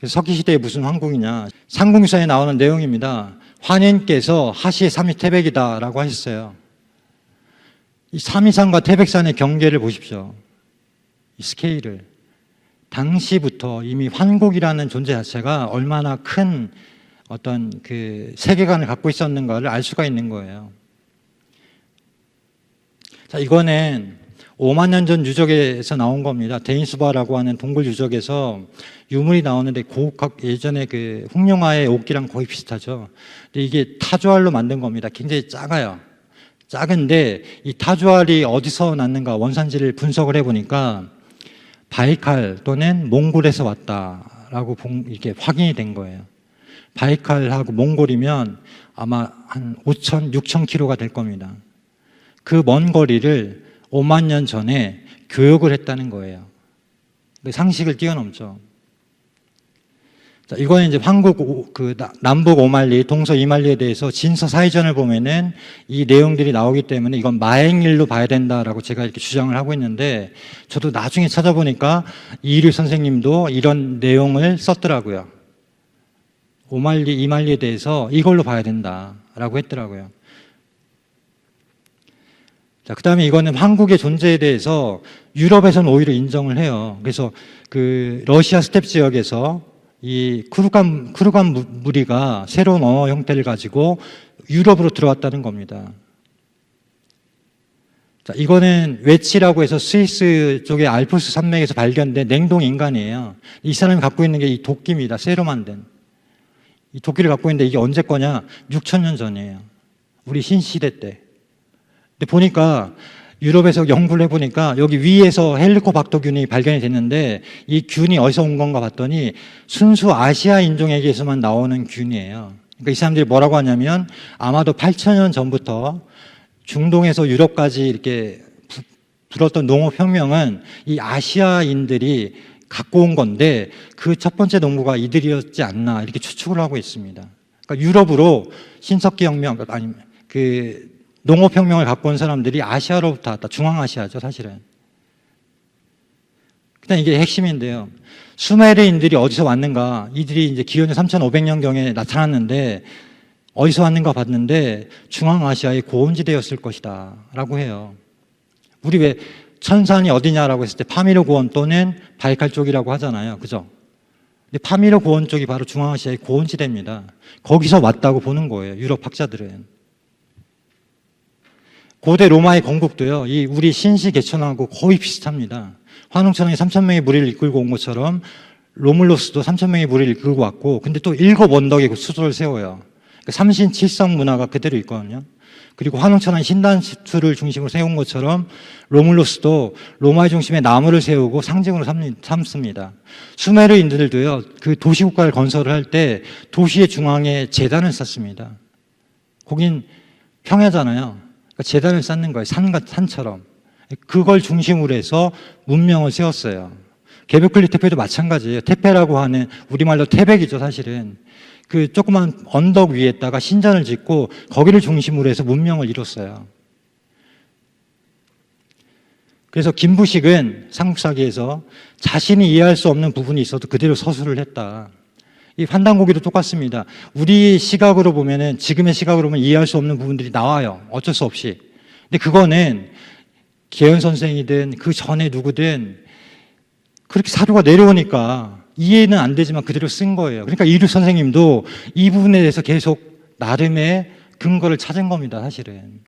그래서 석기시대에 무슨 황궁이냐. 상궁서에 나오는 내용입니다. 환인께서 하시의 삼위 태백이다라고 하셨어요. 이 삼위산과 태백산의 경계를 보십시오. 이 스케일을. 당시부터 이미 환국이라는 존재 자체가 얼마나 큰 어떤 그 세계관을 갖고 있었는가를 알 수가 있는 거예요. 자, 이거는 5만 년 전 유적에서 나온 겁니다. 데인수바라고 하는 동굴 유적에서 유물이 나오는데 예전에 그 흑룡아의 옷기랑 거의 비슷하죠. 근데 이게 타조알로 만든 겁니다. 굉장히 작아요. 작은데 이 타조알이 어디서 났는가 원산지를 분석을 해보니까 바이칼 또는 몽골에서 왔다라고 이렇게 확인이 된 거예요. 바이칼하고 몽골이면 아마 한 5천, 6천 킬로가 될 겁니다. 그 먼 거리를 5만 년 전에 교역을 했다는 거예요. 상식을 뛰어넘죠. 자, 이거는 이제 남북 오만리, 동서 이만리에 대해서 진서 사이전을 보면은 이 내용들이 나오기 때문에 이건 마행일로 봐야 된다라고 제가 이렇게 주장을 하고 있는데, 저도 나중에 찾아보니까 이일유 선생님도 이런 내용을 썼더라고요. 오만리, 이만리에 대해서 이걸로 봐야 된다라고 했더라고요. 자, 그 다음에 이거는 한국의 존재에 대해서 유럽에서는 오히려 인정을 해요. 그래서 그 러시아 스텝 지역에서 이 쿠르간 무리가 새로운 언어 형태를 가지고 유럽으로 들어왔다는 겁니다. 자, 이거는 웨치라고 해서 스위스 쪽의 알프스 산맥에서 발견된 냉동 인간이에요. 이 사람이 갖고 있는 게 이 도끼입니다. 쇠로 만든. 이 도끼를 갖고 있는데 이게 언제 거냐? 6,000년 전이에요. 우리 신시대 때. 근데 보니까 유럽에서 연구를 해보니까 여기 위에서 헬리코박터균이 발견이 됐는데 이 균이 어디서 온 건가 봤더니 순수 아시아 인종에게서만 나오는 균이에요. 그러니까 이 사람들이 뭐라고 하냐면 아마도 8,000년 전부터 중동에서 유럽까지 이렇게 불었던 농업혁명은 이 아시아인들이 갖고 온 건데 그 첫 번째 농부가 이들이었지 않나 이렇게 추측을 하고 있습니다. 그러니까 유럽으로 신석기 혁명, 아니면 그 농업혁명을 갖고 온 사람들이 아시아로부터 왔다. 중앙아시아죠, 사실은. 일단 이게 핵심인데요. 수메르인들이 어디서 왔는가? 이들이 이제 기원전 3,500년경에 나타났는데 어디서 왔는가 봤는데 중앙아시아의 고원지대였을 것이다 라고 해요. 우리 왜 천산이 어디냐라고 했을 때 파미르 고원 또는 바이칼 쪽이라고 하잖아요. 그죠? 근데 파미르 고원 쪽이 바로 중앙아시아의 고원지대입니다. 거기서 왔다고 보는 거예요, 유럽 학자들은. 고대 로마의 건국도요, 이 우리 신시 개천하고 거의 비슷합니다. 환웅천왕이 3,000명의 무리를 이끌고 온 것처럼 로물로스도 3,000명의 무리를 이끌고 왔고, 근데 또 7 언덕에 그 수도를 세워요. 그러니까 삼신 칠성 문화가 그대로 있거든요. 그리고 환웅천왕이 신단수를 중심으로 세운 것처럼 로물로스도 로마의 중심에 나무를 세우고 상징으로 삼습니다. 수메르인들도요, 그 도시국가를 건설을 할 때 도시의 중앙에 제단을 쌓습니다. 거긴 평야잖아요. 그러니까 제단을 쌓는 거예요. 산처럼. 그걸 중심으로 해서 문명을 세웠어요. 개벽클리 테페도 마찬가지예요. 테페라고 하는 우리말로 태백이죠, 사실은. 그 조그만 언덕 위에다가 신전을 짓고 거기를 중심으로 해서 문명을 이뤘어요. 그래서 김부식은 삼국사기에서 자신이 이해할 수 없는 부분이 있어도 그대로 서술을 했다. 이 판단고기도 똑같습니다. 우리 시각으로 보면은, 지금의 시각으로 보면 이해할 수 없는 부분들이 나와요. 어쩔 수 없이. 근데 그거는 계현 선생이든 그 전에 누구든 그렇게 사료가 내려오니까 이해는 안 되지만 그대로 쓴 거예요. 그러니까 이일유 선생님도 이 부분에 대해서 계속 나름의 근거를 찾은 겁니다, 사실은.